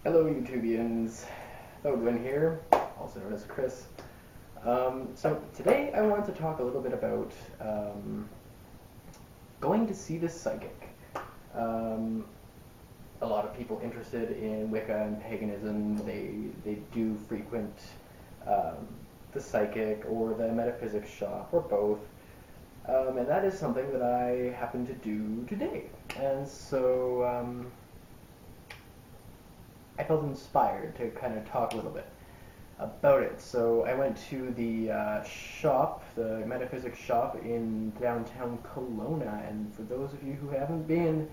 Hello, YouTubians. Odwin here, also known as Chris. So today I want to talk a little bit about going to see the psychic. Um, a lot of people interested in Wicca and paganism, they do frequent um, the psychic or the metaphysics shop or both. And that is something that I happen to do today. And so I felt inspired to kind of talk a little bit about it. So I went to the shop, the metaphysics shop in downtown Kelowna, and for those of you who haven't been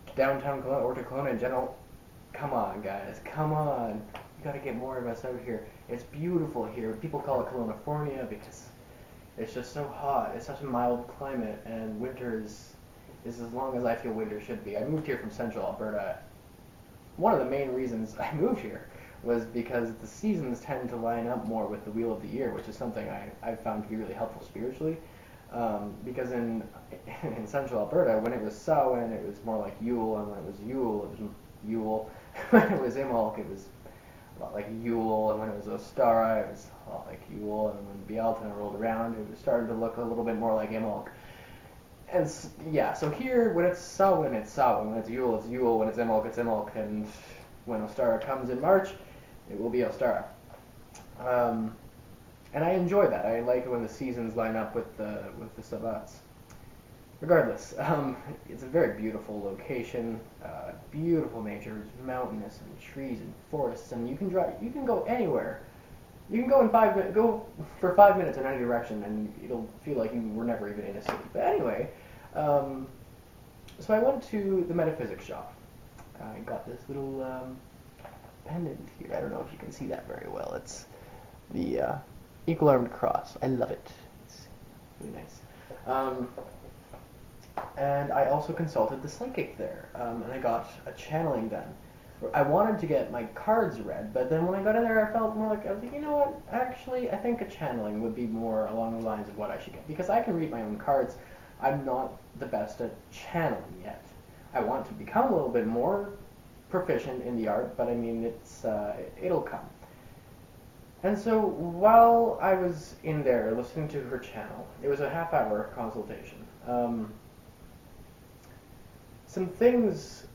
to downtown Kelowna or to Kelowna in general, come on, guys, come on. You gotta get more of us out here. It's beautiful here. People call it Kelowna because it's just so hot. It's such a mild climate, and winter is as long as I feel winter should be. I moved here from central Alberta. One of the main reasons I moved here was because the seasons tend to line up more with the wheel of the year, which is something I've found to be really helpful spiritually. Because in central Alberta, when it was Samhain, it was more like Yule, and when it was Yule, it was Yule. When it was Imbolc, it was a lot like Yule, and when it was Ostara, it was a lot like Yule, and when Bealtaine rolled around, it was starting to look a little bit more like Imbolc. And yeah, so here, when it's Samhain, it's Samhain. When it's Yule. When it's Imbolc, it's Imbolc. And when Ostara comes in March, it will be Ostara. Um, and I enjoy that. I like it when the seasons line up with the Sabbats. Regardless, it's a very beautiful location, beautiful nature. It's mountainous and trees and forests, and you can drive. You can go anywhere. You can go in 5 minutes. Go for 5 minutes in any direction, and it'll feel like you were never even in a city. But anyway, um, so I went to the metaphysics shop. I got this little pendant here. I don't know if you can see that very well. It's the equal armed cross. I love it. It's really nice. And I also consulted the psychic there, and I got a channeling done. I wanted to get my cards read, but then when I got in there, I was like, you know what? Actually, I think a channeling would be more along the lines of what I should get, because I can read my own cards. I'm not the best at channeling yet. I want to become a little bit more proficient in the art, but I mean, it'll come. And so while I was in there listening to her channel, it was a half-hour consultation. Some things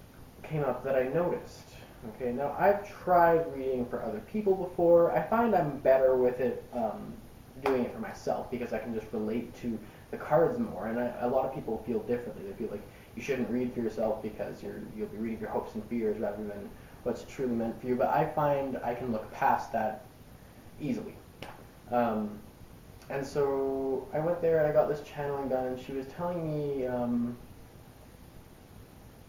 came up that I noticed. Okay, now I've tried reading for other people before. I find I'm better with it doing it for myself because I can just relate to the cards more. And a lot of people feel differently. They feel like you shouldn't read for yourself because you'll be reading your hopes and fears rather than what's truly meant for you. But I find I can look past that easily. Um, and so I went there and I got this channeling done. And she was telling me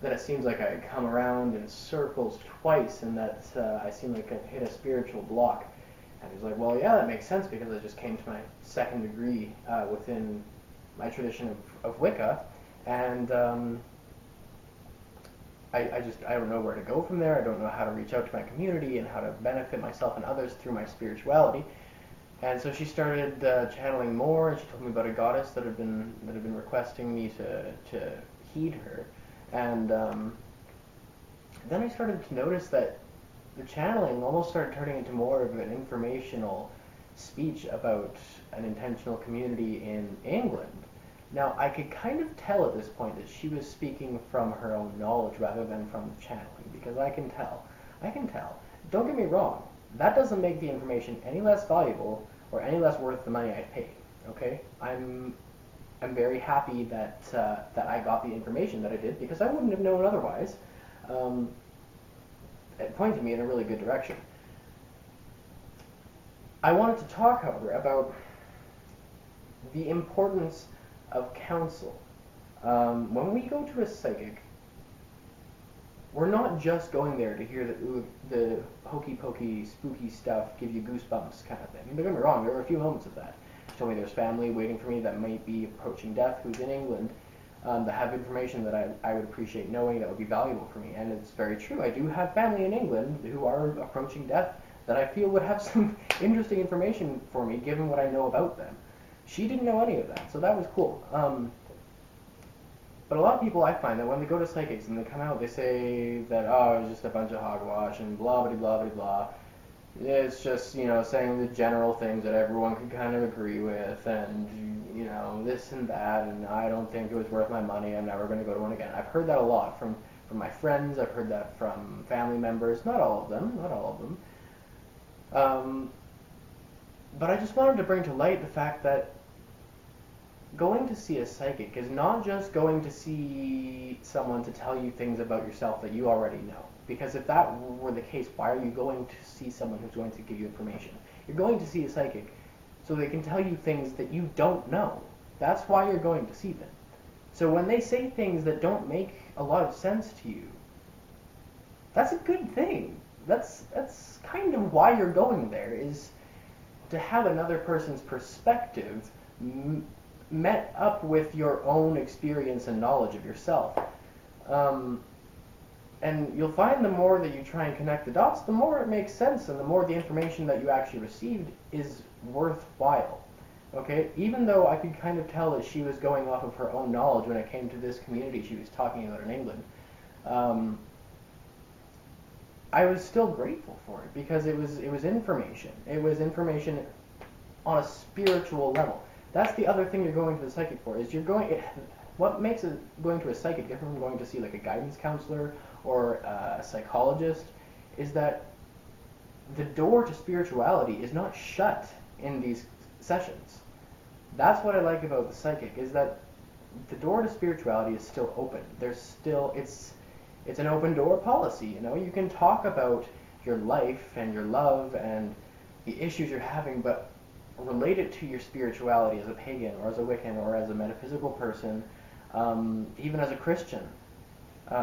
that it seems like I come around in circles twice and that I seem like I've hit a spiritual block. And he was like, well, yeah, that makes sense because I just came to my second degree within my tradition of Wicca. And I don't know where to go from there. I don't know how to reach out to my community and how to benefit myself and others through my spirituality. And so she started channeling more, and she told me about a goddess that had been requesting me to heed her. And then I started to notice that the channeling almost started turning into more of an informational speech about an intentional community in England. Now, I could kind of tell at this point that she was speaking from her own knowledge rather than from the channeling, because I can tell. I can tell. Don't get me wrong. That doesn't make the information any less valuable or any less worth the money I paid. Okay? I'm very happy that that I got the information that I did because I wouldn't have known otherwise. It pointed me in a really good direction. I wanted to talk, however, about the importance of counsel. When we go to a psychic, we're not just going there to hear the hokey pokey, spooky stuff, give you goosebumps kind of thing. And don't get me wrong, there were a few moments of that. She told me there's family waiting for me that might be approaching death who's in England that have information that I would appreciate knowing that would be valuable for me. And it's very true. I do have family in England who are approaching death that I feel would have some interesting information for me given what I know about them. She didn't know any of that, so that was cool. But a lot of people, I find that when they go to psychics and they come out, they say that, oh, it was just a bunch of hogwash and blah blah blah blah blah. It's just, saying the general things that everyone could kind of agree with, and, this and that, and I don't think it was worth my money, I'm never going to go to one again. I've heard that a lot from my friends, I've heard that from family members, not all of them, not all of them. But I just wanted to bring to light the fact that going to see a psychic is not just going to see someone to tell you things about yourself that you already know. Because if that were the case, why are you going to see someone who's going to give you information? You're going to see a psychic so they can tell you things that you don't know. That's why you're going to see them. So when they say things that don't make a lot of sense to you, that's a good thing. That's kind of why you're going there, is to have another person's perspective met up with your own experience and knowledge of yourself. And you'll find the more that you try and connect the dots, the more it makes sense, and the more the information that you actually received is worthwhile. Okay? Even though I could kind of tell that she was going off of her own knowledge when it came to this community she was talking about in England, I was still grateful for it, because it was information. It was information on a spiritual level. That's the other thing you're going to the psychic for, is what makes it going to a psychic different from going to see like a guidance counselor or a psychologist is that the door to spirituality is not shut in these sessions. That's what I like about the psychic, is that the door to spirituality is still open. It's an open door policy, You can talk about your life and your love and the issues you're having, but relate it to your spirituality as a pagan or as a Wiccan or as a metaphysical person, even as a Christian,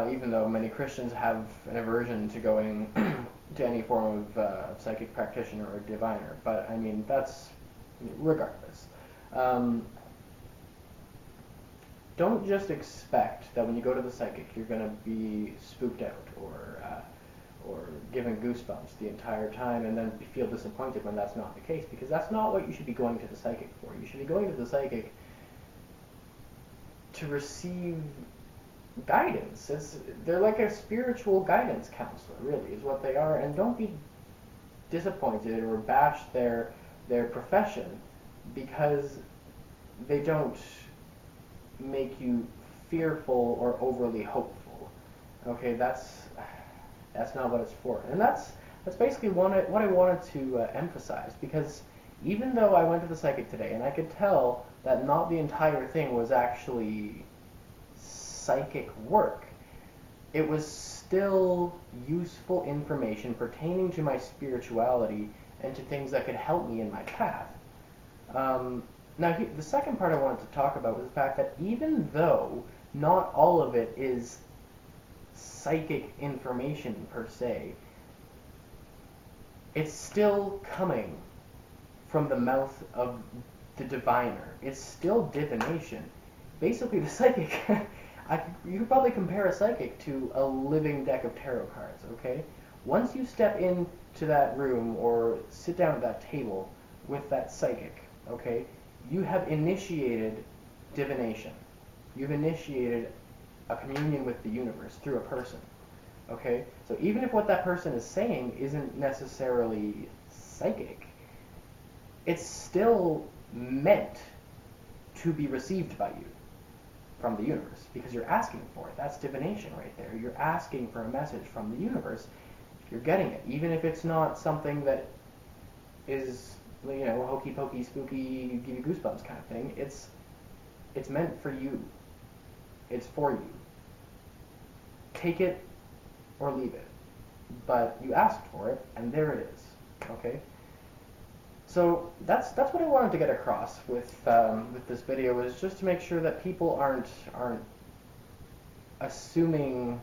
even though many Christians have an aversion to going to any form of psychic practitioner or diviner. But, I mean, that's regardless. Don't just expect that when you go to the psychic you're going to be spooked out or given goosebumps the entire time and then feel disappointed when that's not the case, because that's not what you should be going to the psychic for. You should be going to the psychic to receive guidance. They're like a spiritual guidance counselor, really, is what they are, and don't be disappointed or bash their profession because they don't make you fearful or overly hopeful. Okay, that's not what it's for. And that's basically what I wanted to emphasize, because even though I went to the psychic today and I could tell that not the entire thing was actually psychic work, it was still useful information pertaining to my spirituality and to things that could help me in my path. Now, the second part I wanted to talk about was the fact that even though not all of it is psychic information per se, it's still coming from the mouth of the diviner. It's still divination. Basically, the psychic, you could probably compare a psychic to a living deck of tarot cards, okay? Once you step into that room or sit down at that table with that psychic, okay, you have initiated divination. You've initiated a communion with the universe through a person, okay? So even if what that person is saying isn't necessarily psychic, it's still meant to be received by you from the universe, because you're asking for it. That's divination right there. You're asking for a message from the universe. You're getting it, even if it's not something that is, hokey pokey, spooky, give you goosebumps kind of thing. It's meant for you. It's for you. Take it or leave it. But you asked for it, and there it is. Okay? So that's what I wanted to get across with this video, is just to make sure that people aren't assuming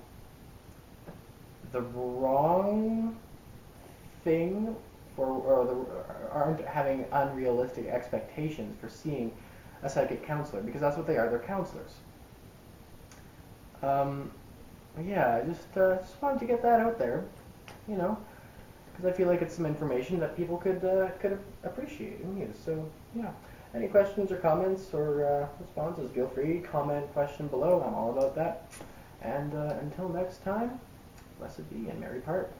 the wrong thing, or aren't having unrealistic expectations for seeing a psychic counselor, because that's what they are. They're counselors. Yeah, I just wanted to get that out there, because I feel like it's some information that people could appreciate and use. So yeah, Any questions or comments or responses, feel free, comment, question below. I'm all about that. And until next time, blessed be and merry part.